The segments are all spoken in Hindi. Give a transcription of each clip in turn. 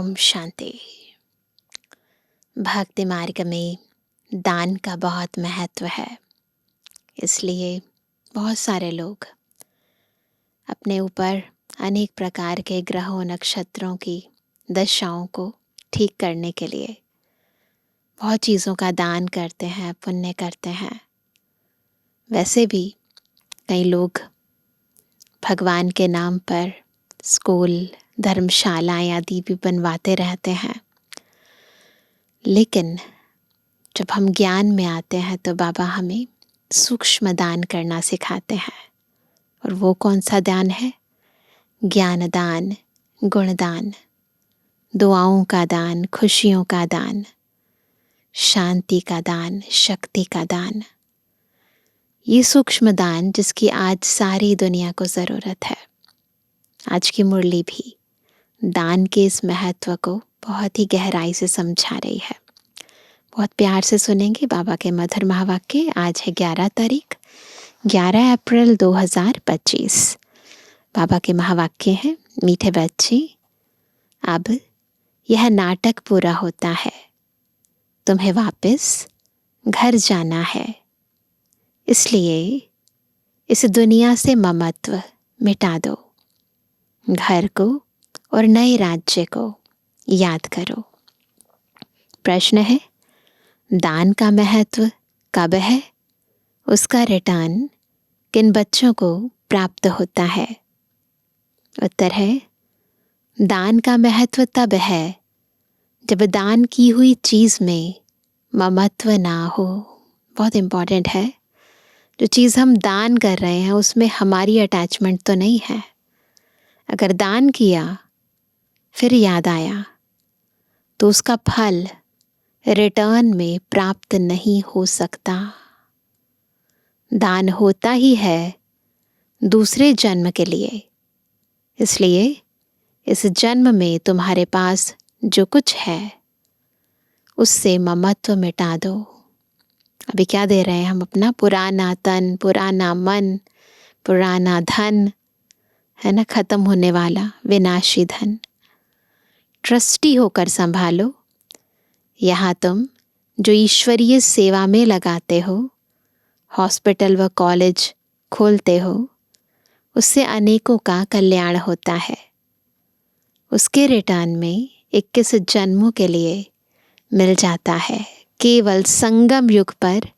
ओम शांति। भक्ति मार्ग में दान का बहुत महत्व है, इसलिए बहुत सारे लोग अपने ऊपर अनेक प्रकार के ग्रहों नक्षत्रों की दशाओं को ठीक करने के लिए बहुत चीज़ों का दान करते हैं, पुण्य करते हैं। वैसे भी कई लोग भगवान के नाम पर स्कूल, धर्मशालाएं आदि भी बनवाते रहते हैं, लेकिन जब हम ज्ञान में आते हैं तो बाबा हमें सूक्ष्म दान करना सिखाते हैं। और वो कौन सा दान है? ज्ञान दान, गुणदान, दुआओं का दान, खुशियों का दान, शांति का दान, शक्ति का दान। ये सूक्ष्म दान जिसकी आज सारी दुनिया को ज़रूरत है। आज की मुरली भी दान के इस महत्व को बहुत ही गहराई से समझा रही है। बहुत प्यार से सुनेंगे बाबा के मधुर महावाक्य। आज है 11 तारीख, 11 अप्रैल 2025। बाबा के महावाक्य हैं, मीठे बच्चे, अब यह नाटक पूरा होता है, तुम्हें वापस घर जाना है। इसलिए इस दुनिया से ममत्व मिटा दो, घर को और नए राज्य को याद करो। प्रश्न है, दान का महत्व कब है? उसका रिटर्न किन बच्चों को प्राप्त होता है? उत्तर है, दान का महत्व तब है जब दान की हुई चीज़ में ममत्व ना हो। बहुत इम्पॉर्टेंट है। जो चीज़ हम दान कर रहे हैं उसमें हमारी अटैचमेंट तो नहीं है। अगर दान किया फिर याद आया तो उसका फल रिटर्न में प्राप्त नहीं हो सकता। दान होता ही है दूसरे जन्म के लिए। इसलिए इस जन्म में तुम्हारे पास जो कुछ है उससे ममत्व मिटा दो। अभी क्या दे रहे हैं हम? अपना पुराना तन, पुराना मन, पुराना धन, है ना, खत्म होने वाला विनाशी धन। ट्रस्टी होकर संभालो। यहाँ तुम जो ईश्वरीय सेवा में लगाते हो, हॉस्पिटल व कॉलेज खोलते हो, उससे अनेकों का कल्याण होता है। उसके रिटर्न में 21 जन्मों के लिए मिल जाता है। केवल संगम युग पर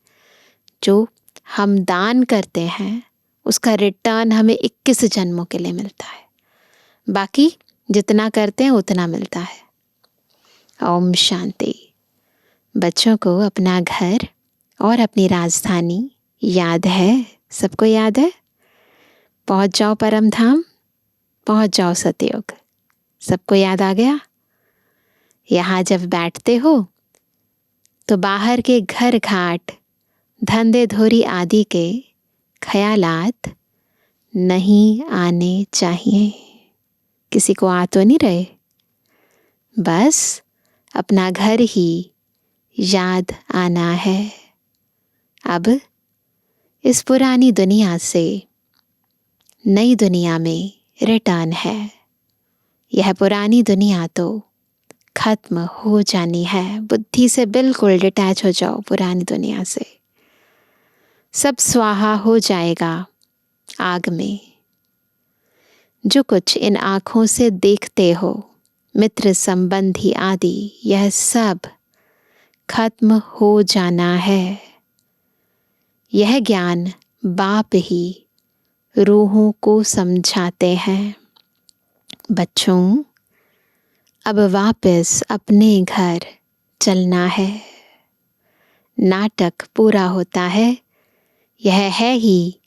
जो हम दान करते हैं उसका रिटर्न हमें 21 जन्मों के लिए मिलता है। बाकी जितना करते हैं उतना मिलता है। ओम शांति। बच्चों को अपना घर और अपनी राजधानी याद है? सबको याद है? पहुंच जाओ परम धाम, पहुंच जाओ सतयुग। सबको याद आ गया? यहाँ जब बैठते हो तो बाहर के घर घाट, धंधे धोरी आदि के ख्यालात नहीं आने चाहिए। किसी को आ तो नहीं रहे? बस अपना घर ही याद आना है। अब इस पुरानी दुनिया से नई दुनिया में रिटर्न है। यह पुरानी दुनिया तो खत्म हो जानी है। बुद्धि से बिल्कुल डिटैच हो जाओ पुरानी दुनिया से। सब स्वाहा हो जाएगा आग में। जो कुछ इन आँखों से देखते हो, मित्र संबंधी आदि, यह सब खत्म हो जाना है। यह ज्ञान बाप ही रूहों को समझाते हैं। बच्चों, अब वापस अपने घर चलना है। नाटक पूरा होता है। यह है ही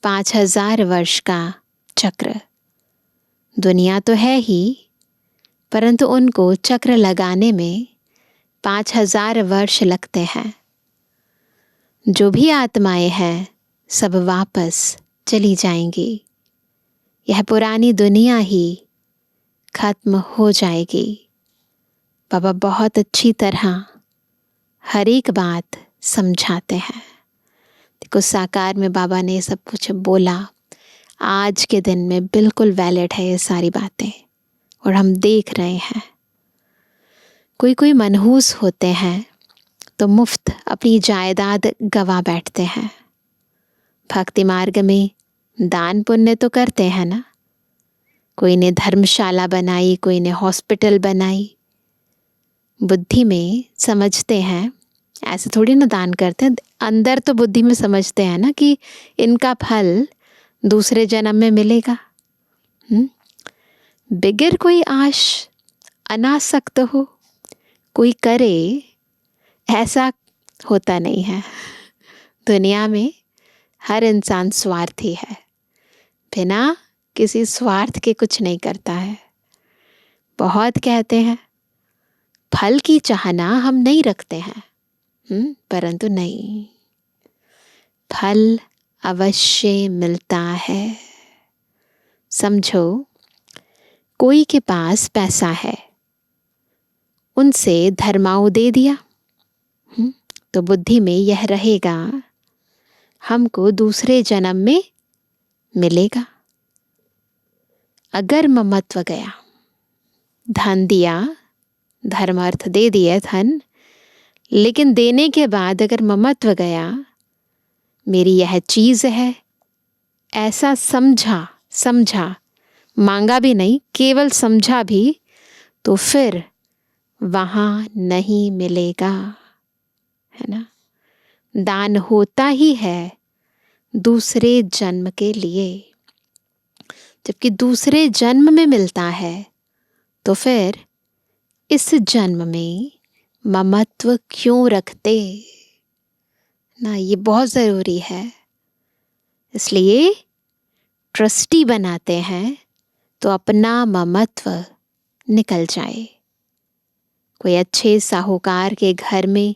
5000 वर्ष का चक्र। दुनिया तो है ही, परंतु उनको चक्र लगाने में 5000 वर्ष लगते हैं। जो भी आत्माएं हैं सब वापस चली जाएंगी। यह पुरानी दुनिया ही खत्म हो जाएगी। बाबा बहुत अच्छी तरह हर एक बात समझाते हैं। देखो, साकार में बाबा ने सब कुछ बोला। आज के दिन में बिल्कुल वैलिड है ये सारी बातें और हम देख रहे हैं। कोई कोई मनहूस होते हैं तो मुफ्त अपनी जायदाद गवा बैठते हैं। भक्ति मार्ग में दान पुण्य तो करते हैं ना, कोई ने धर्मशाला बनाई, कोई ने हॉस्पिटल बनाई। बुद्धि में समझते हैं, ऐसे थोड़ी ना दान करते हैं, अंदर तो बुद्धि में समझते हैं ना कि इनका फल दूसरे जन्म में मिलेगा। बिगर कोई आश अनासक्त हो कोई करे, ऐसा होता नहीं है। दुनिया में हर इंसान स्वार्थी है, बिना किसी स्वार्थ के कुछ नहीं करता है। बहुत कहते हैं फल की चाहना हम नहीं रखते हैं, परंतु नहीं, फल अवश्य मिलता है। समझो, कोई के पास पैसा है, उनसे धर्माऊ दे दिया, तो बुद्धि में यह रहेगा हमको दूसरे जन्म में मिलेगा। अगर ममत्व गया, धन दिया, धर्म अर्थ दे दिया धन, लेकिन देने के बाद अगर ममत्व गया, मेरी यह चीज़ है, ऐसा समझा, मांगा भी नहीं, केवल समझा भी, तो फिर वहाँ नहीं मिलेगा, है ना। दान होता ही है दूसरे जन्म के लिए, जबकि दूसरे जन्म में मिलता है, तो फिर इस जन्म में ममत्व क्यों रखते ना। ये बहुत ज़रूरी है। इसलिए ट्रस्टी बनाते हैं तो अपना ममत्व निकल जाए। कोई अच्छे साहूकार के घर में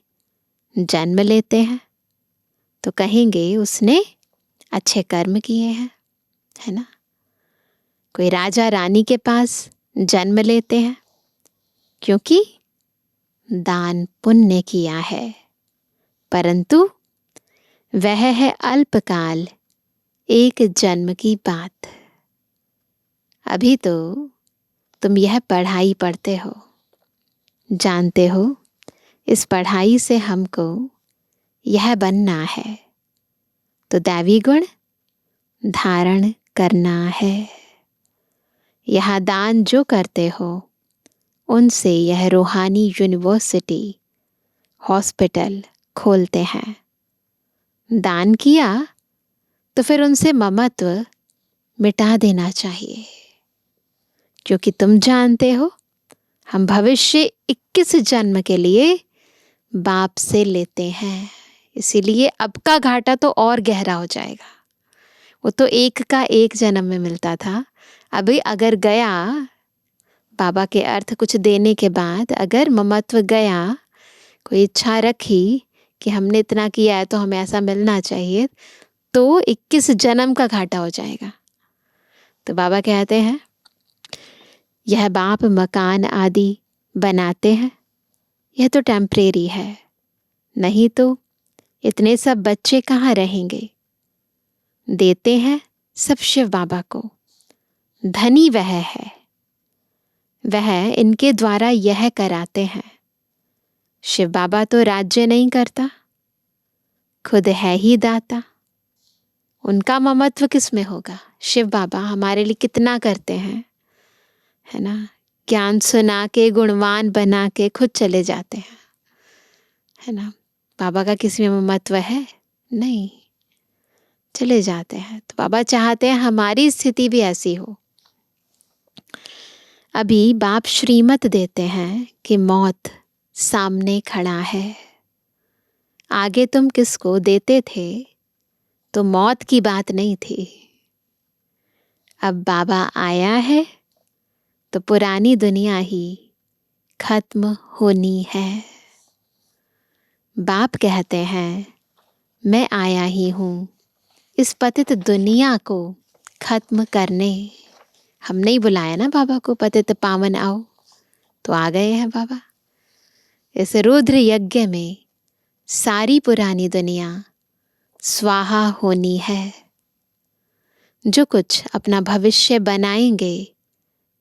जन्म लेते हैं तो कहेंगे उसने अच्छे कर्म किए हैं, है ना। कोई राजा रानी के पास जन्म लेते हैं क्योंकि दान पुण्य किया है, परंतु वह है अल्पकाल, एक जन्म की बात। अभी तो तुम यह पढ़ाई पढ़ते हो, जानते हो इस पढ़ाई से हमको यह बनना है, तो दैवी गुण धारण करना है। यह दान जो करते हो, उनसे यह रूहानी यूनिवर्सिटी, हॉस्पिटल खोलते हैं। दान किया तो फिर उनसे ममत्व मिटा देना चाहिए, क्योंकि तुम जानते हो हम भविष्य 21 जन्म के लिए बाप से लेते हैं। इसीलिए अब का घाटा तो और गहरा हो जाएगा। वो तो एक का एक जन्म में मिलता था, अभी अगर गया, बाबा के अर्थ कुछ देने के बाद अगर ममत्व गया, कोई इच्छा रखी कि हमने इतना किया है तो हमें ऐसा मिलना चाहिए, तो 21 जन्म का घाटा हो जाएगा। तो बाबा कहते हैं यह बाप मकान आदि बनाते हैं, यह तो टेम्परेरी है, नहीं तो इतने सब बच्चे कहाँ रहेंगे। देते हैं सब शिव बाबा को, धनी वह है, वह इनके द्वारा यह कराते हैं। शिव बाबा तो राज्य नहीं करता, खुद है ही दाता। उनका ममत्व किस में होगा। शिव बाबा हमारे लिए कितना करते हैं, है ना। ज्ञान सुना के गुणवान बना के खुद चले जाते हैं, है ना। बाबा का किसी में ममत्व है नहीं, चले जाते हैं। तो बाबा चाहते हैं हमारी स्थिति भी ऐसी हो। अभी बाप श्रीमत देते हैं कि मौत सामने खड़ा है। आगे तुम किसको देते थे तो मौत की बात नहीं थी, अब बाबा आया है तो पुरानी दुनिया ही खत्म होनी है। बाप कहते हैं मैं आया ही हूँ इस पतित दुनिया को खत्म करने। हमने ही बुलाया ना बाबा को, पतित पावन आओ, तो आ गए हैं बाबा। इस रुद्र यज्ञ में सारी पुरानी दुनिया स्वाहा होनी है। जो कुछ अपना भविष्य बनाएंगे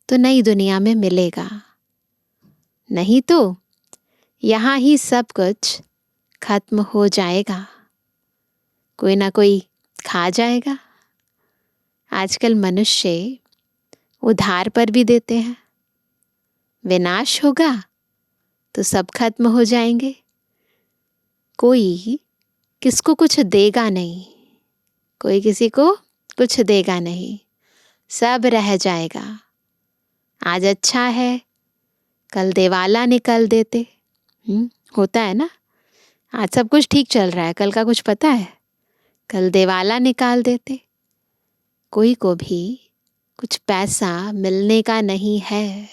तो नई दुनिया में मिलेगा, नहीं तो यहाँ ही सब कुछ खत्म हो जाएगा, कोई ना कोई खा जाएगा। आजकल मनुष्य उधार पर भी देते हैं। विनाश होगा तो सब खत्म हो जाएंगे, कोई किसको कुछ देगा नहीं, कोई किसी को कुछ देगा नहीं, सब रह जाएगा। आज अच्छा है, कल दिवाला निकल देते। होता है ना, आज सब कुछ ठीक चल रहा है, कल का कुछ पता है, कल दिवाला निकाल देते। कोई को भी कुछ पैसा मिलने का नहीं है।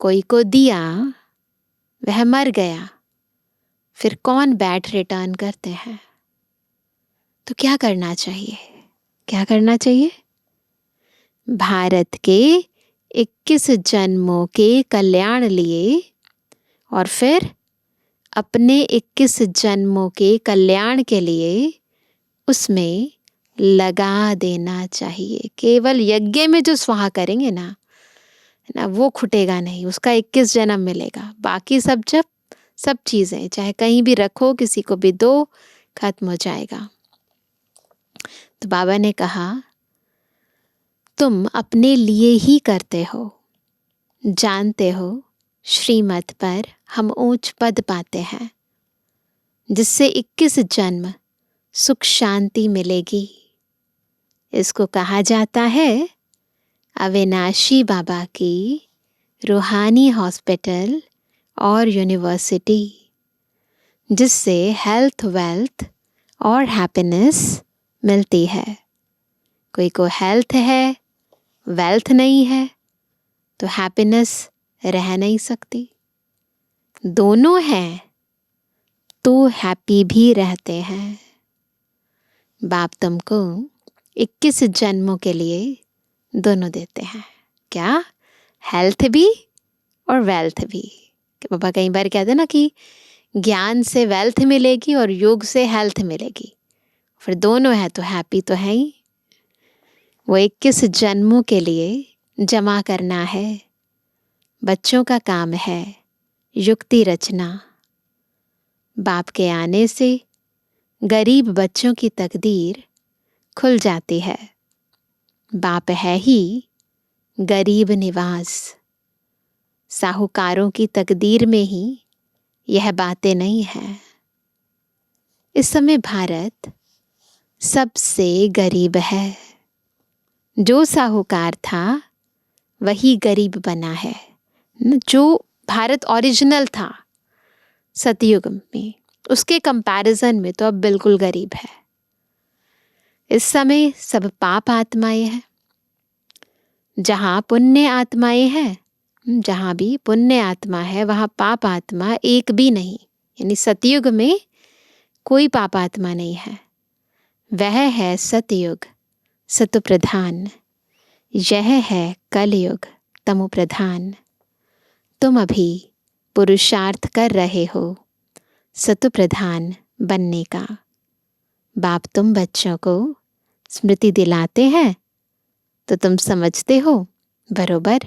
कोई को दिया, वह मर गया, फिर कौन बैठ रिटर्न करते हैं। तो क्या करना चाहिए, क्या करना चाहिए? भारत के 21 जन्मों के कल्याण लिए और फिर अपने 21 जन्मों के कल्याण के लिए उसमें लगा देना चाहिए। केवल यज्ञ में जो स्वाहा करेंगे ना वो खुटेगा नहीं, उसका 21 जन्म मिलेगा। बाकी सब चीज़ें चाहे कहीं भी रखो, किसी को भी दो, खत्म हो जाएगा। तो बाबा ने कहा तुम अपने लिए ही करते हो, जानते हो श्रीमत पर हम ऊंच पद पाते हैं, जिससे 21 जन्म सुख शांति मिलेगी। इसको कहा जाता है अविनाशी बाबा की रूहानी हॉस्पिटल और यूनिवर्सिटी, जिससे हेल्थ, वेल्थ और हैप्पीनेस मिलती है। कोई को हेल्थ है, वेल्थ नहीं है, तो हैप्पीनेस रह नहीं सकती। दोनों हैं तो हैप्पी भी रहते हैं। बाप तुमको 21 जन्मों के लिए दोनों देते हैं। क्या? हेल्थ भी और वेल्थ भी। पापा कई बार कहते हैं ना कि ज्ञान से वेल्थ मिलेगी और योग से हेल्थ मिलेगी, फिर दोनों है तो हैप्पी तो है ही। वो 21 जन्मों के लिए जमा करना है। बच्चों का काम है युक्ति रचना। बाप के आने से गरीब बच्चों की तकदीर खुल जाती है। बाप है ही गरीब निवास। साहूकारों की तकदीर में ही यह बातें नहीं हैं। इस समय भारत सबसे गरीब है। जो साहूकार था वही गरीब बना है। जो भारत ओरिजिनल था सतयुग में, उसके कंपैरिजन में तो अब बिल्कुल गरीब है। इस समय सब पाप आत्माएं हैं। जहाँ पुण्य आत्माएं हैं, जहाँ भी पुण्य आत्मा है वहाँ पाप आत्मा एक भी नहीं। यानी सतयुग में कोई पाप आत्मा नहीं है। वह है सतयुग सतो प्रधान, यह है कलयुग तमो प्रधान। तुम अभी पुरुषार्थ कर रहे हो सतो प्रधान बनने का। बाप तुम बच्चों को स्मृति दिलाते हैं तो तुम समझते हो बरोबर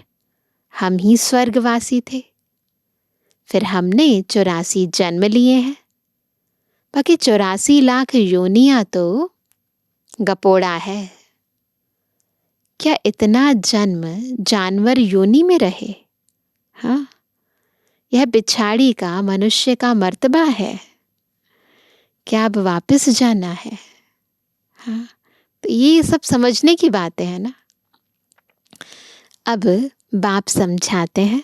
हम ही स्वर्गवासी थे। फिर हमने 84 जन्म लिए हैं, बाकी 84 लाख योनियां तो गपोड़ा है। क्या इतना जन्म जानवर योनि में रहे? हाँ, यह बिछाड़ी का मनुष्य का मर्तबा है। क्या अब वापस जाना है? हाँ, तो ये सब समझने की बातें हैं ना। अब बाप समझाते हैं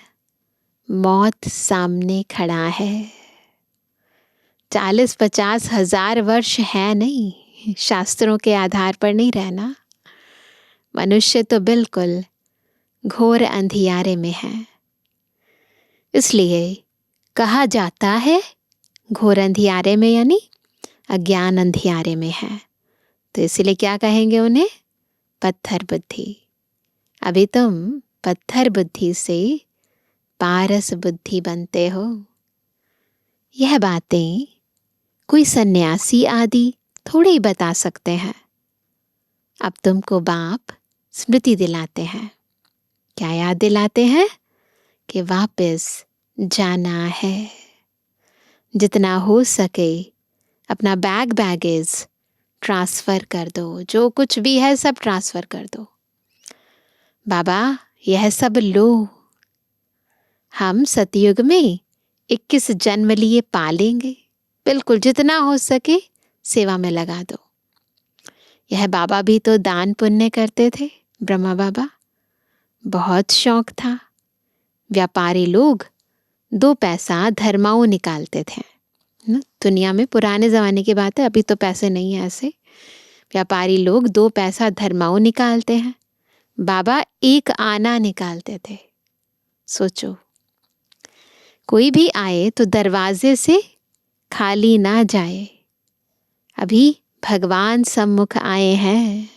मौत सामने खड़ा है। 40-50 हजार वर्ष है नहीं, शास्त्रों के आधार पर नहीं रहना। मनुष्य तो बिल्कुल घोर अंधियारे में है। इसलिए कहा जाता है घोर अंधियारे में, यानी अज्ञान अंधियारे में है। तो इसलिए क्या कहेंगे उन्हें? पत्थर बुद्धि। अभी तुम पत्थर बुद्धि से पारस बुद्धि बनते हो। यह बातें कोई सन्यासी आदि थोड़े ही बता सकते हैं। अब तुमको बाप स्मृति दिलाते हैं। क्या याद दिलाते हैं? कि वापस जाना है। जितना हो सके अपना बैगेज ट्रांसफ़र कर दो, जो कुछ भी है सब ट्रांसफ़र कर दो। बाबा यह सब लो, हम सतयुग में 21 जन्म लिए पालेंगे। बिल्कुल जितना हो सके सेवा में लगा दो। यह बाबा भी तो दान पुण्य करते थे, ब्रह्मा बाबा। बहुत शौक था। व्यापारी लोग 2 पैसा धर्माओं निकालते थे ना। दुनिया में पुराने ज़माने की बात है, अभी तो पैसे नहीं है ऐसे। व्यापारी लोग 2 पैसा धर्माओं निकालते हैं, बाबा 1 आना निकालते थे। सोचो, कोई भी आए तो दरवाजे से खाली ना जाए। अभी भगवान सम्मुख आए हैं,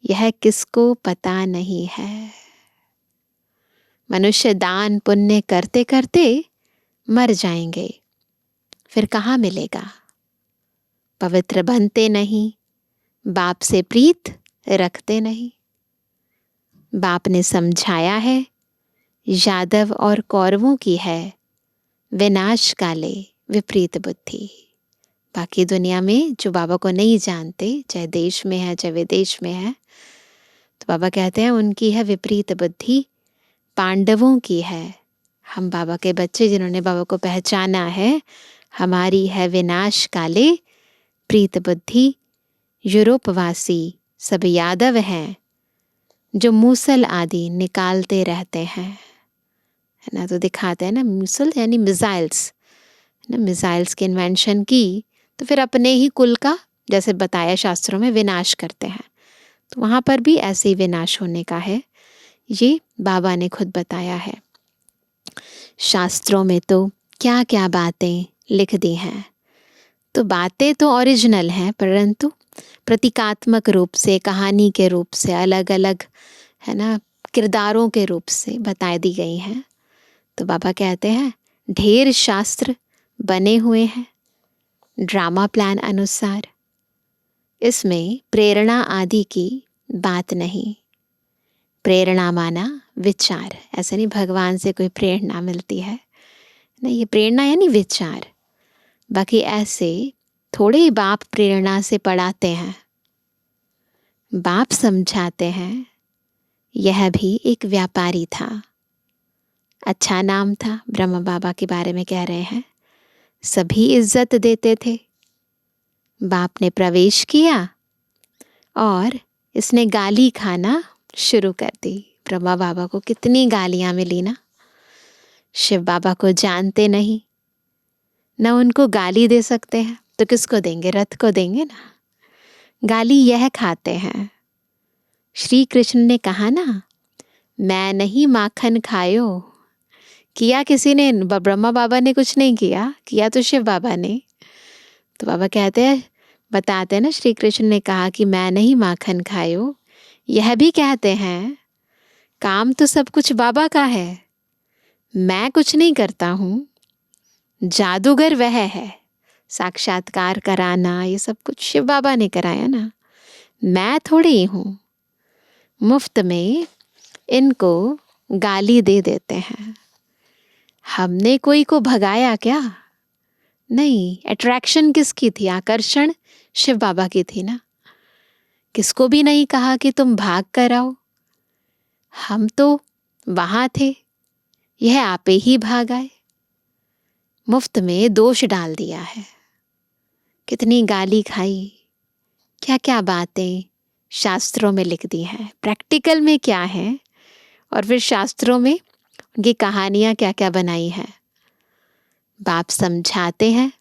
यह किसको पता नहीं है। मनुष्य दान पुण्य करते करते मर जाएंगे, फिर कहाँ मिलेगा। पवित्र बनते नहीं, बाप से प्रीत रखते नहीं। बाप ने समझाया है, यादव और कौरवों की है विनाश काले विपरीत बुद्धि। बाकी दुनिया में जो बाबा को नहीं जानते, चाहे देश में है चाहे विदेश में है, तो बाबा कहते हैं उनकी है विपरीत बुद्धि। पांडवों की है, हम बाबा के बच्चे जिन्होंने बाबा को पहचाना है, हमारी है विनाश काले प्रीत बुद्धि। यूरोपवासी सब यादव हैं जो मूसल आदि निकालते रहते हैं, है ना। तो दिखाते हैं ना, मूसल यानी मिसाइल्स ना। मिसाइल्स की इन्वेंशन की तो फिर अपने ही कुल का, जैसे बताया शास्त्रों में, विनाश करते हैं। तो वहाँ पर भी ऐसे ही विनाश होने का है, ये बाबा ने खुद बताया है। शास्त्रों में तो क्या क्या बातें लिख दी हैं। तो बातें तो ओरिजिनल हैं, परंतु प्रतीकात्मक रूप से, कहानी के रूप से, अलग अलग, है ना, किरदारों के रूप से बता दी गई हैं। तो बाबा कहते हैं ढेर शास्त्र बने हुए हैं ड्रामा प्लान अनुसार। इसमें प्रेरणा आदि की बात नहीं। प्रेरणा माना विचार, ऐसा नहीं भगवान से कोई प्रेरणा मिलती है, नहीं, ये प्रेरणा यानी विचार। बाकी ऐसे थोड़े ही बाप प्रेरणा से पढ़ाते हैं, बाप समझाते हैं। यह भी एक व्यापारी था, अच्छा नाम था, ब्रह्मा बाबा के बारे में कह रहे हैं। सभी इज्जत देते थे। बाप ने प्रवेश किया और इसने गाली खाना शुरू कर दी। ब्रह्मा बाबा को कितनी गालियां मिली ना। शिव बाबा को जानते नहीं, न उनको गाली दे सकते हैं तो किसको देंगे, रथ को देंगे ना। गाली यह खाते हैं। श्री कृष्ण ने कहा ना, मैं नहीं माखन खायो। किया किसी ने, ब्रह्मा बाबा ने कुछ नहीं किया, किया तो शिव बाबा ने। तो बाबा कहते हैं, बताते हैं ना, श्री कृष्ण ने कहा कि मैं नहीं माखन खायो। यह भी कहते हैं काम तो सब कुछ बाबा का है, मैं कुछ नहीं करता हूँ। जादूगर वह है, साक्षात्कार कराना ये सब कुछ शिव बाबा ने कराया ना, मैं थोड़ी हूँ। मुफ्त में इनको गाली दे देते हैं। हमने कोई को भगाया क्या? नहीं, अट्रैक्शन किसकी थी, आकर्षण शिव बाबा की थी ना। किसको भी नहीं कहा कि तुम भाग कर आओ, हम तो वहां थे, यह आपे ही भाग आए। मुफ्त में दोष डाल दिया है। कितनी गाली खाई, क्या क्या बातें शास्त्रों में लिख दी हैं, प्रैक्टिकल में क्या है, और फिर शास्त्रों में उनकी कहानियां क्या क्या बनाई हैं। बाप समझाते हैं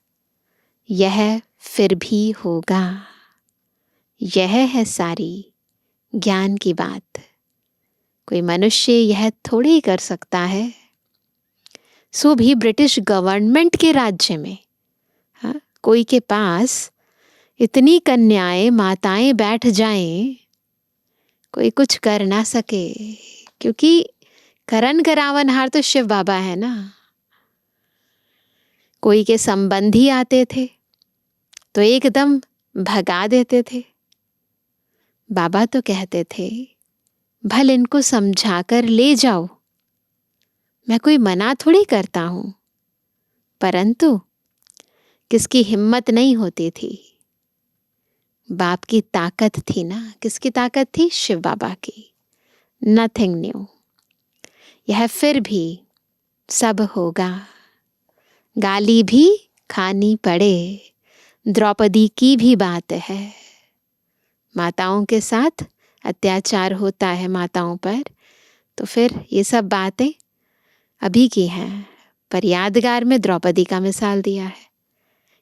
यह फिर भी होगा, यह है सारी ज्ञान की बात। कोई मनुष्य यह थोड़ी कर सकता है, सो भी ब्रिटिश गवर्नमेंट के राज्य में, हाँ, कोई के पास इतनी कन्याएं माताएं बैठ जाएं, कोई कुछ कर ना सके, क्योंकि करण करावनहार तो शिव बाबा है ना। कोई के संबंधी आते थे तो एकदम भगा देते थे। बाबा तो कहते थे भल इनको समझाकर ले जाओ, मैं कोई मना थोड़ी करता हूँ, परंतु किसकी हिम्मत नहीं होती थी। बाप की ताकत थी ना। किसकी ताकत थी? शिव बाबा की। Nothing new. यह फिर भी सब होगा। गाली भी खानी पड़े, द्रौपदी की भी बात है। माताओं के साथ अत्याचार होता है माताओं पर, तो फिर ये सब बातें अभी की हैं, पर यादगार में द्रौपदी का मिसाल दिया है।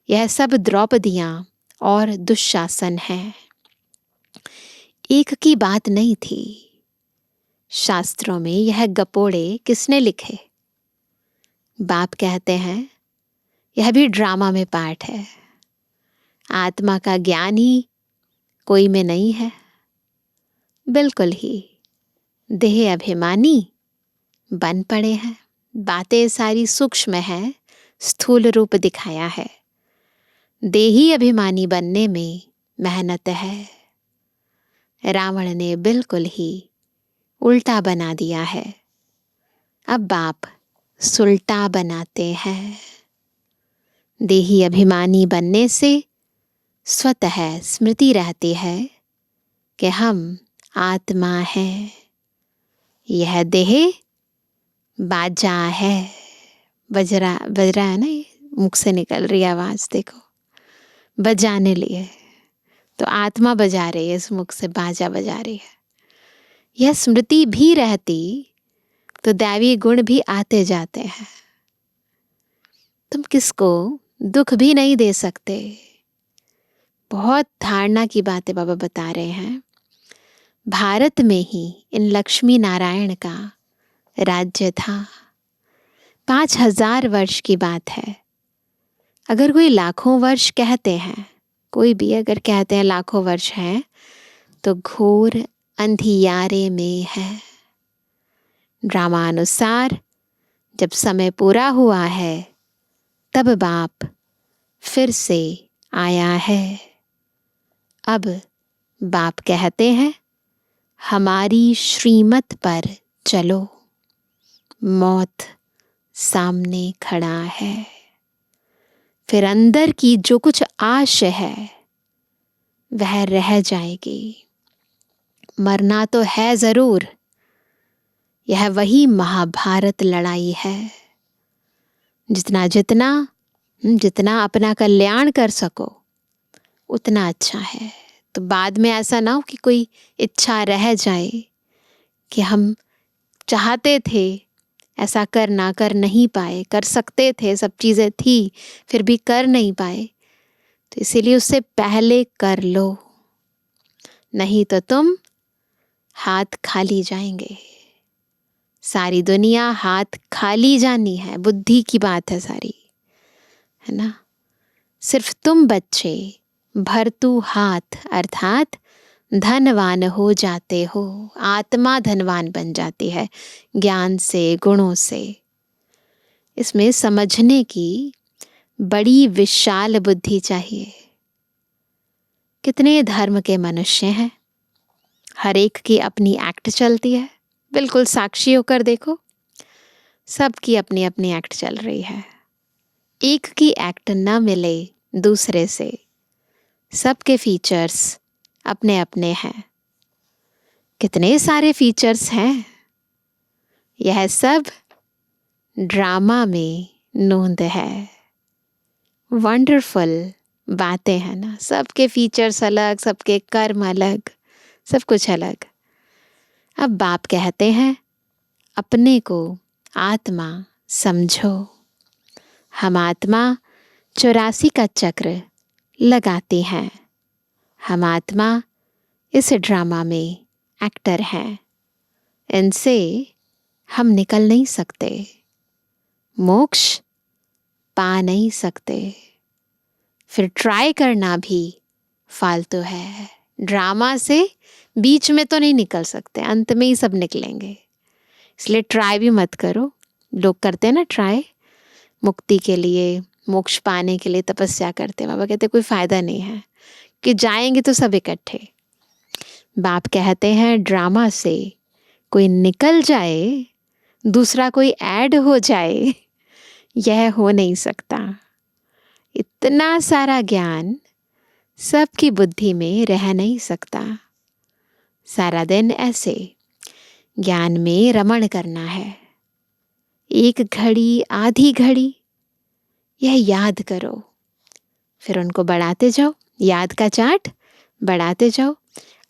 यह सब द्रौपदियाँ और दुशासन है। एक की बात नहीं थी। शास्त्रों में यह गपोड़े किसने लिखे? बाप कहते हैं यह भी ड्रामा में पार्ट है। आत्मा का ज्ञान ही कोई में नहीं है। बिल्कुल ही देह अभिमानी बन पड़े हैं। बातें सारी सूक्ष्म है, स्थूल रूप दिखाया है। देही अभिमानी बनने में मेहनत है। रावण ने बिल्कुल ही उल्टा बना दिया है। अब बाप सुलटा बनाते हैं। देही अभिमानी बनने से स्वतः स्मृति रहती है कि हम आत्मा हैं। यह देह बाजा है। बज रहा है ना, ये मुख से निकल रही आवाज, देखो, बजाने लिए। तो आत्मा बजा रही है, इस मुख से बाजा बजा रही है। यह स्मृति भी रहती तो दैवी गुण भी आते जाते हैं। तुम किसको दुख भी नहीं दे सकते। बहुत धारणा की बातें बाबा बता रहे हैं। भारत में ही इन लक्ष्मी नारायण का राज्य था। 5000 वर्ष की बात है। अगर कोई लाखों वर्ष कहते हैं, कोई भी अगर कहते हैं लाखों वर्ष है, तो घोर अंधियारे में है। ड्रामानुसार जब समय पूरा हुआ है, तब बाप फिर से आया है। अब बाप कहते हैं हमारी श्रीमत पर चलो। मौत सामने खड़ा है। फिर अंदर की जो कुछ आश है वह रह जाएगी। मरना तो है जरूर। यह वही महाभारत लड़ाई है। जितना जितना जितना अपना कल्याण कर सको उतना अच्छा है। तो बाद में ऐसा ना हो कि कोई इच्छा रह जाए कि हम चाहते थे ऐसा कर नहीं पाए, कर सकते थे, सब चीज़ें थी, फिर भी कर नहीं पाए। तो इसीलिए उससे पहले कर लो, नहीं तो तुम हाथ खाली जाएंगे। सारी दुनिया हाथ खाली जानी है। बुद्धि की बात है सारी, है ना। सिर्फ तुम बच्चे भरतू हाथ अर्थात धनवान हो जाते हो। आत्मा धनवान बन जाती है ज्ञान से, गुणों से। इसमें समझने की बड़ी विशाल बुद्धि चाहिए। कितने धर्म के मनुष्य हैं, हर एक की अपनी एक्ट चलती है। बिल्कुल साक्षी होकर देखो, सबकी अपनी अपनी एक्ट चल रही है। एक की एक्ट न मिले दूसरे से। सबके फीचर्स अपने अपने हैं। कितने सारे फीचर्स हैं। यह सब ड्रामा में नोंद है। वंडरफुल बातें हैं ना। सबके फीचर्स अलग, सबके कर्म अलग, सब कुछ अलग। अब बाप कहते हैं अपने को आत्मा समझो। हम आत्मा 84 का चक्र लगाते हैं। हम आत्मा इस ड्रामा में एक्टर हैं। इनसे हम निकल नहीं सकते, मोक्ष पा नहीं सकते। फिर ट्राई करना भी फालतू है। ड्रामा से बीच में तो नहीं निकल सकते, अंत में ही सब निकलेंगे। इसलिए ट्राई भी मत करो। लोग करते हैं ना ट्राई, मुक्ति के लिए, मोक्ष पाने के लिए तपस्या करते। बाबा कहते कोई फायदा नहीं है, कि जाएंगे तो सब इकट्ठे। बाप कहते हैं ड्रामा से कोई निकल जाए, दूसरा कोई ऐड हो जाए, यह हो नहीं सकता। इतना सारा ज्ञान सबकी बुद्धि में रह नहीं सकता। सारा दिन ऐसे ज्ञान में रमण करना है। एक घड़ी, आधी घड़ी, यह याद करो, फिर उनको बढ़ाते जाओ। याद का चार्ट बढ़ाते जाओ।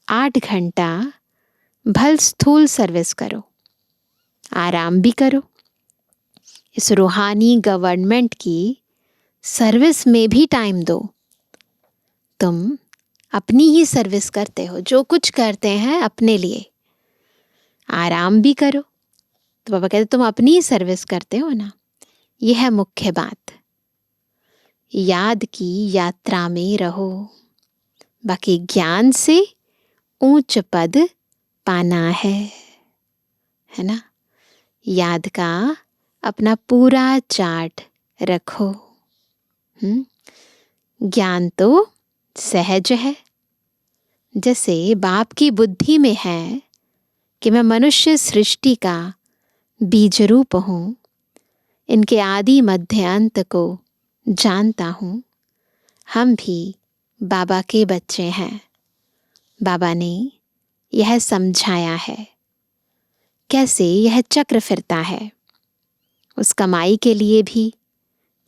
8 घंटा भल स्थूल सर्विस करो, आराम भी करो। इस रूहानी गवर्नमेंट की सर्विस में भी टाइम दो। तुम अपनी ही सर्विस करते हो, जो कुछ करते हैं अपने लिए। आराम भी करो। तो बाबा कहते तुम अपनी ही सर्विस करते हो ना। यह है मुख्य बात। याद की यात्रा में रहो। बाकी ज्ञान से ऊंच पद पाना है ना। याद का अपना पूरा चार्ट रखो। ज्ञान तो सहज है। जैसे बाप की बुद्धि में है कि मैं मनुष्य सृष्टि का बीज रूप हूँ, इनके आदि मध्य अंत को जानता हूँ। हम भी बाबा के बच्चे हैं। बाबा ने यह समझाया है कैसे यह चक्र फिरता है। उस कमाई के लिए भी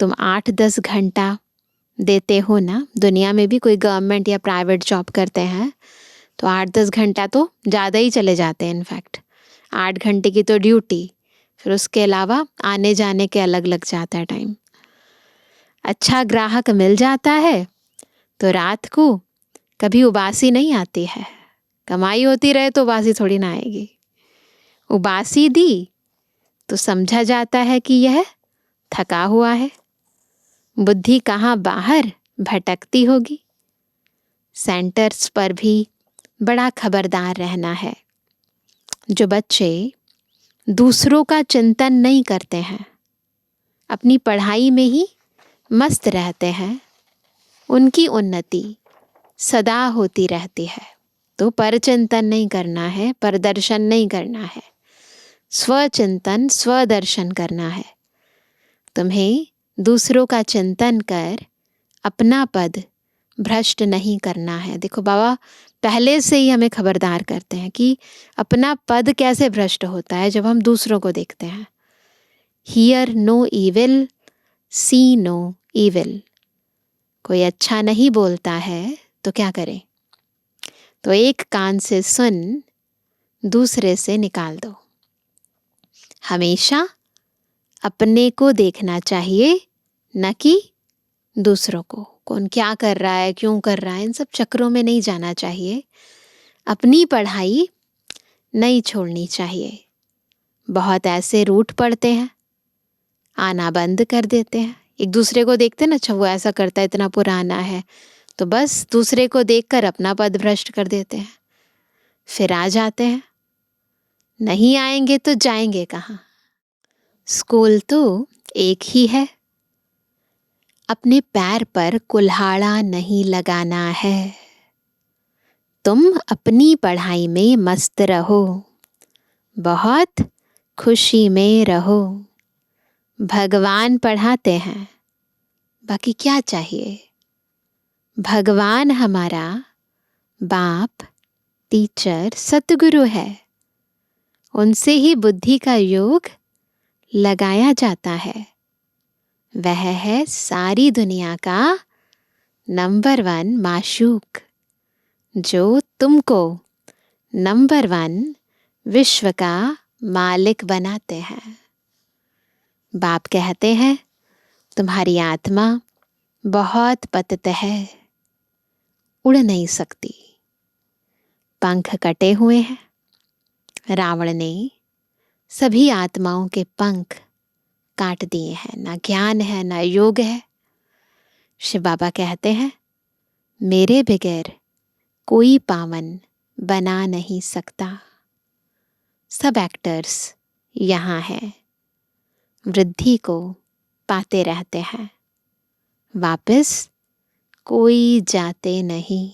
तुम 8-10 घंटा देते हो ना। दुनिया में भी कोई गवर्नमेंट या प्राइवेट जॉब करते हैं तो 8-10 घंटा तो ज़्यादा ही चले जाते हैं। इनफैक्ट 8 घंटे की तो ड्यूटी, फिर उसके अलावा आने जाने के अलग लग जाता है टाइम। अच्छा ग्राहक मिल जाता है तो रात को कभी उबासी नहीं आती है। कमाई होती रहे तो उबासी थोड़ी ना आएगी। उबासी दी तो समझा जाता है कि यह थका हुआ है। बुद्धि कहाँ बाहर भटकती होगी। सेंटर्स पर भी बड़ा खबरदार रहना है। जो बच्चे दूसरों का चिंतन नहीं करते हैं, अपनी पढ़ाई में ही मस्त रहते हैं, उनकी उन्नति सदा होती रहती है। तो परचिंतन नहीं करना है, परदर्शन नहीं करना है, स्वचिंतन स्वदर्शन करना है। तुम्हें दूसरों का चिंतन कर अपना पद भ्रष्ट नहीं करना है। देखो बाबा पहले से ही हमें खबरदार करते हैं कि अपना पद कैसे भ्रष्ट होता है जब हम दूसरों को देखते हैं। Hear no evil, see no evil. कोई अच्छा नहीं बोलता है तो क्या करें? तो एक कान से सुन, दूसरे से निकाल दो। हमेशा अपने को देखना चाहिए, न कि दूसरों को। कौन क्या कर रहा है, क्यों कर रहा है, इन सब चक्रों में नहीं जाना चाहिए। अपनी पढ़ाई नहीं छोड़नी चाहिए। बहुत ऐसे रूठ पड़ते हैं, आना बंद कर देते हैं। एक दूसरे को देखते ना, अच्छा वो ऐसा करता है, इतना पुराना है, तो बस दूसरे को देखकर अपना पद भ्रष्ट कर देते हैं। फिर आ जाते हैं। नहीं आएंगे तो जाएंगे कहाँ? स्कूल तो एक ही है। अपने पैर पर कुल्हाड़ा नहीं लगाना है। तुम अपनी पढ़ाई में मस्त रहो, बहुत खुशी में रहो। भगवान पढ़ाते हैं, बाकी क्या चाहिए? भगवान हमारा बाप, टीचर, सतगुरु है। उनसे ही बुद्धि का योग लगाया जाता है। वह है सारी दुनिया का नंबर 1 माशूक, जो तुमको नंबर 1 विश्व का मालिक बनाते हैं। बाप कहते हैं तुम्हारी आत्मा बहुत पतित है, उड़ नहीं सकती, पंख कटे हुए हैं। रावण ने सभी आत्माओं के पंख काट दिए हैं। ना ज्ञान है, ना योग है। शिव बाबा कहते हैं मेरे बगैर कोई पावन बना नहीं सकता। सब एक्टर्स यहाँ हैं, वृद्धि को पाते रहते हैं, वापस कोई जाते नहीं।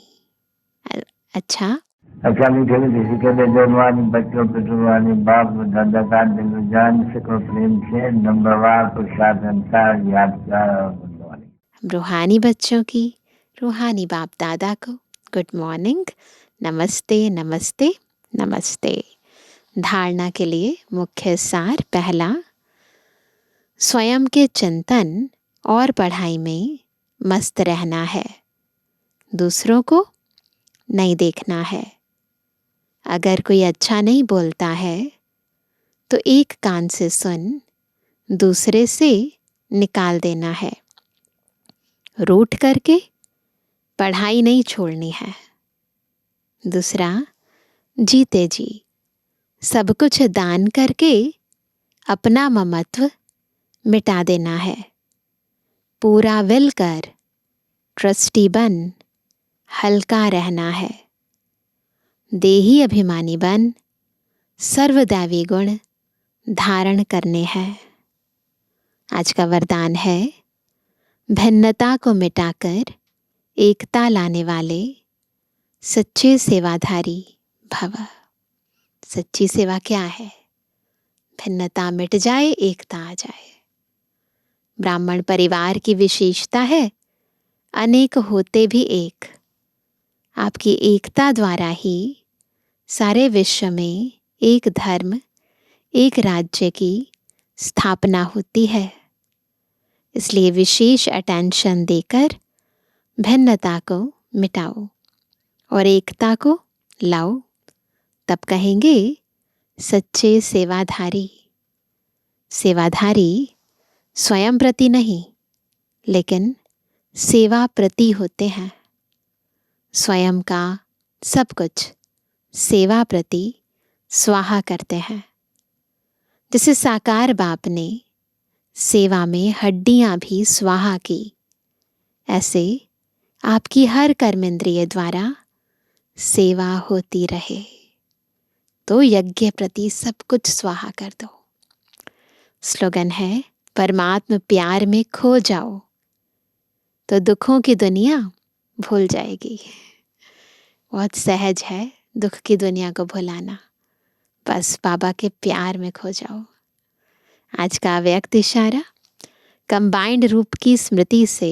अच्छा, अच्छा मीठे मीठे के लिए जवानी बच्चों पे जुबानी बाप दादा का दिल जान सको प्रेम से नंबरवार प्रसाद अनुसार याद कर। रूहानी बच्चों की रूहानी बाप दादा को गुड मॉर्निंग, नमस्ते नमस्ते नमस्ते। धारणा के लिए मुख्य सार पहला, स्वयं के चिंतन और पढ़ाई में मस्त रहना है, दूसरों को नहीं देखना है। अगर कोई अच्छा नहीं बोलता है तो एक कान से सुन, दूसरे से निकाल देना है। रूठ करके पढ़ाई नहीं छोड़नी है। दूसरा, जीते जी सब कुछ दान करके अपना ममत्व मिटा देना है। पूरा विल कर ट्रस्टी बन हल्का रहना है। देही अभिमानी बन सर्वदैवी गुण धारण करने हैं। आज का वरदान है, भिन्नता को मिटाकर एकता लाने वाले सच्चे सेवाधारी भव। सच्ची सेवा क्या है? भिन्नता मिट जाए, एकता आ जाए। ब्राह्मण परिवार की विशेषता है, अनेक होते भी एक। आपकी एकता द्वारा ही सारे विश्व में एक धर्म, एक राज्य की स्थापना होती है। इसलिए विशेष अटेंशन देकर भिन्नता को मिटाओ और एकता को लाओ, तब कहेंगे सच्चे सेवाधारी। सेवाधारी स्वयं प्रति नहीं, लेकिन सेवा प्रति होते हैं। स्वयं का सब कुछ सेवा प्रति स्वाहा करते हैं। जिसे साकार बाप ने सेवा में हड्डियां भी स्वाहा की, ऐसे आपकी हर कर्मेंद्रिय द्वारा सेवा होती रहे। तो यज्ञ प्रति सब कुछ स्वाहा कर दो। स्लोगन है, परमात्म प्यार में खो जाओ तो दुखों की दुनिया भूल जाएगी। बहुत सहज है दुख की दुनिया को भुलाना, बस बाबा के प्यार में खो जाओ। आज का व्यक्त इशारा, कंबाइंड रूप की स्मृति से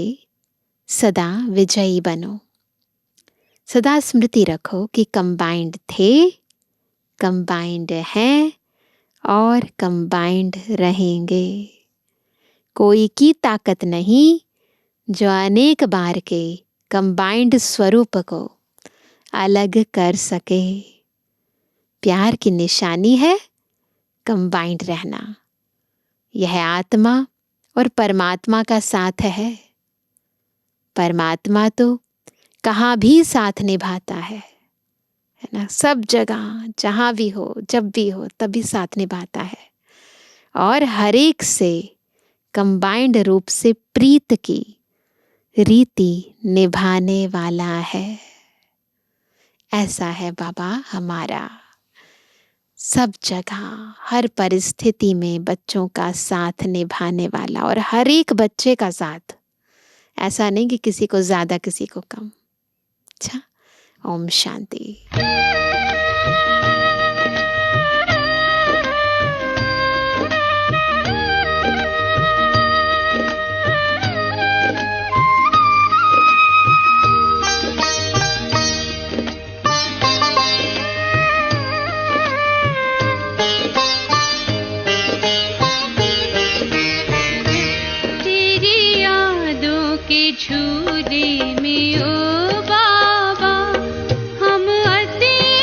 सदा विजयी बनो। सदा स्मृति रखो कि कंबाइंड थे, कंबाइंड हैं और कंबाइंड रहेंगे। कोई की ताकत नहीं जो अनेक बार के कंबाइंड स्वरूप को अलग कर सके। प्यार की निशानी है कंबाइंड रहना। यह आत्मा और परमात्मा का साथ है। परमात्मा तो कहाँ भी साथ निभाता है ना? सब जगह, जहाँ भी हो, जब भी हो, तभी साथ निभाता है और हर एक से कंबाइंड रूप से प्रीत की रीति निभाने वाला है। ऐसा है बाबा हमारा, सब जगह हर परिस्थिति में बच्चों का साथ निभाने वाला और हर एक बच्चे का साथ। ऐसा नहीं कि किसी को ज्यादा किसी को कम। अच्छा, ओम शांति। झूले में ओ बाबा हम अति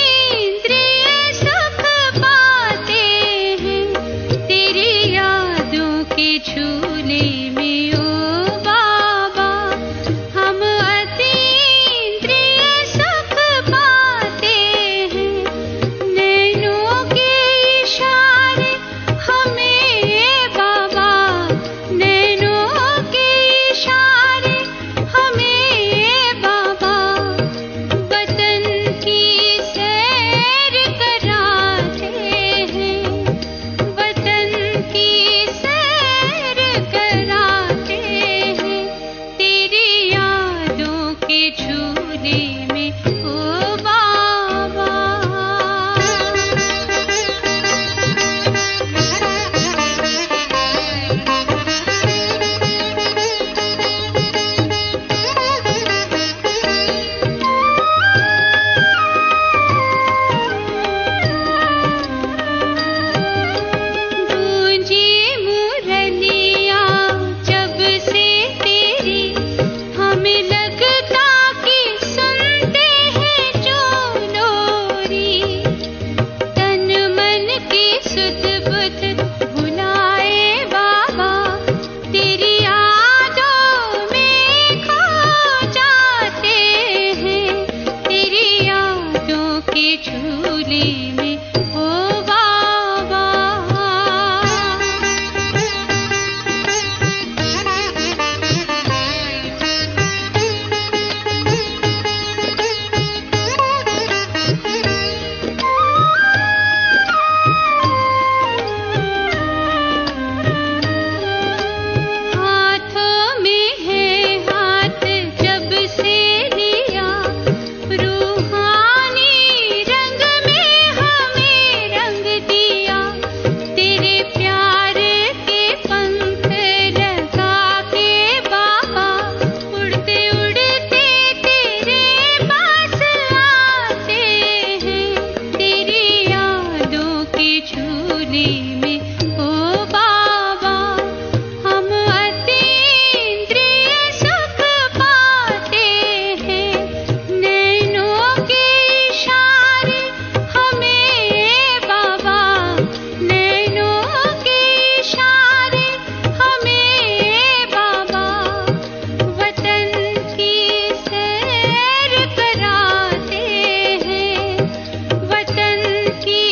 झूले में ओ बाबा, हम अतीन्द्रिय सुख पाते हैं। नैनों के इशारे हमें बाबा, नैनों के इशारे हमें बाबा, वतन की सैर कराते हैं, वतन की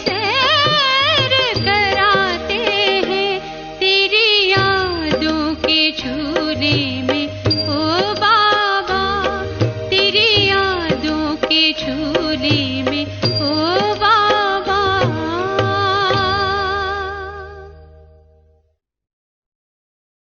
सैर कराते हैं। तेरी यादों के झूले में ओ बाबा, तेरी यादों के झूले